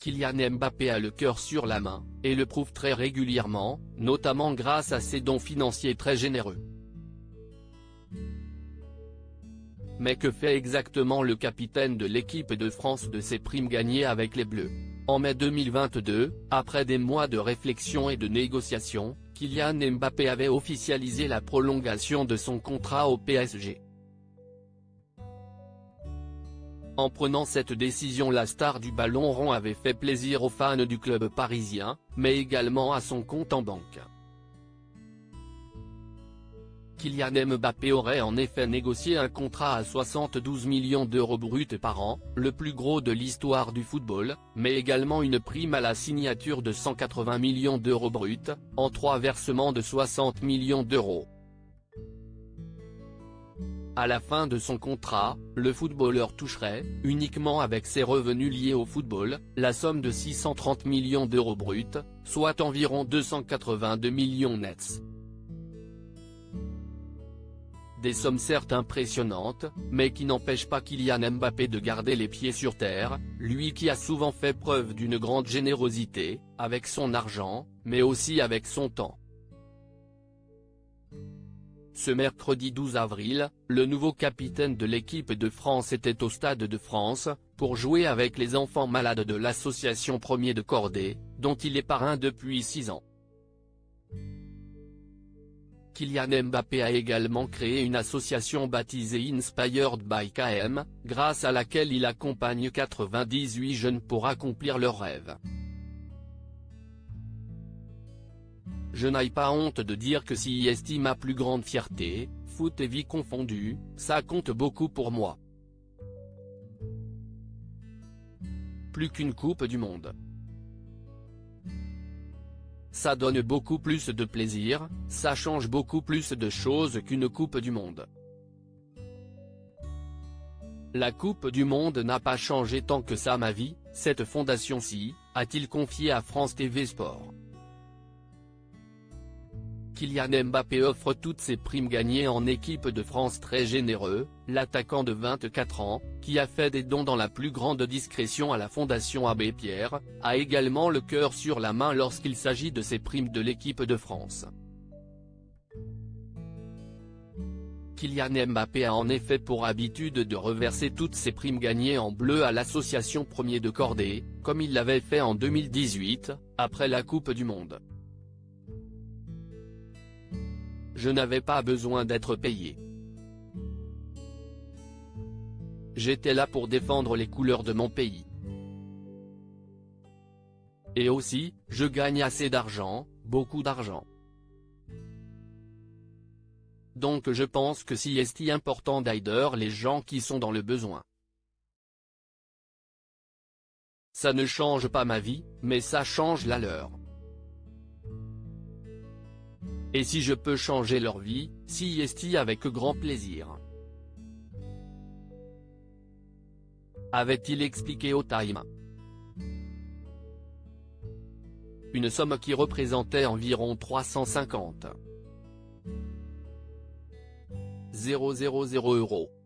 Kylian Mbappé a le cœur sur la main, et le prouve très régulièrement, notamment grâce à ses dons financiers très généreux. Mais que fait exactement le capitaine de l'équipe de France de ses primes gagnées avec les Bleus? En mai 2022, après des mois de réflexion et de négociations, Kylian Mbappé avait officialisé la prolongation de son contrat au PSG. En prenant cette décision, la star du ballon rond avait fait plaisir aux fans du club parisien, mais également à son compte en banque. Kylian Mbappé aurait en effet négocié un contrat à 72 millions d'euros bruts par an, le plus gros de l'histoire du football, mais également une prime à la signature de 180 millions d'euros bruts, en 3 versements de 60 millions d'euros. À la fin de son contrat, le footballeur toucherait, uniquement avec ses revenus liés au football, la somme de 630 millions d'euros bruts, soit environ 282 millions nets. Des sommes certes impressionnantes, mais qui n'empêchent pas Kylian Mbappé de garder les pieds sur terre, lui qui a souvent fait preuve d'une grande générosité, avec son argent, mais aussi avec son temps. Ce mercredi 12 avril, le nouveau capitaine de l'équipe de France était au Stade de France, pour jouer avec les enfants malades de l'association Premier de Cordée, dont il est parrain depuis 6 ans. Kylian Mbappé a également créé une association baptisée Inspired by KM, grâce à laquelle il accompagne 98 jeunes pour accomplir leurs rêves. Je n'ai pas honte de dire que si est ma plus grande fierté, foot et vie confondus, ça compte beaucoup pour moi. Plus qu'une Coupe du Monde. Ça donne beaucoup plus de plaisir, ça change beaucoup plus de choses qu'une Coupe du Monde. La Coupe du Monde n'a pas changé tant que ça ma vie, cette fondation-ci, a-t-il confié à France TV Sport. Kylian Mbappé offre toutes ses primes gagnées en équipe de France très généreux, l'attaquant de 24 ans, qui a fait des dons dans la plus grande discrétion à la Fondation Abbé Pierre, a également le cœur sur la main lorsqu'il s'agit de ses primes de l'équipe de France. Kylian Mbappé a en effet pour habitude de reverser toutes ses primes gagnées en bleu à l'association Premier de Cordée, comme il l'avait fait en 2018, après la Coupe du Monde. Je n'avais pas besoin d'être payé. J'étais là pour défendre les couleurs de mon pays. Et aussi, je gagne assez d'argent, beaucoup d'argent. Donc je pense que c'est important d'aider les gens qui sont dans le besoin. Ça ne change pas ma vie, mais ça change la leur. Et si je peux changer leur vie, c'est avec grand plaisir. Avait-il expliqué au Time. Une somme qui représentait environ 350 000 €.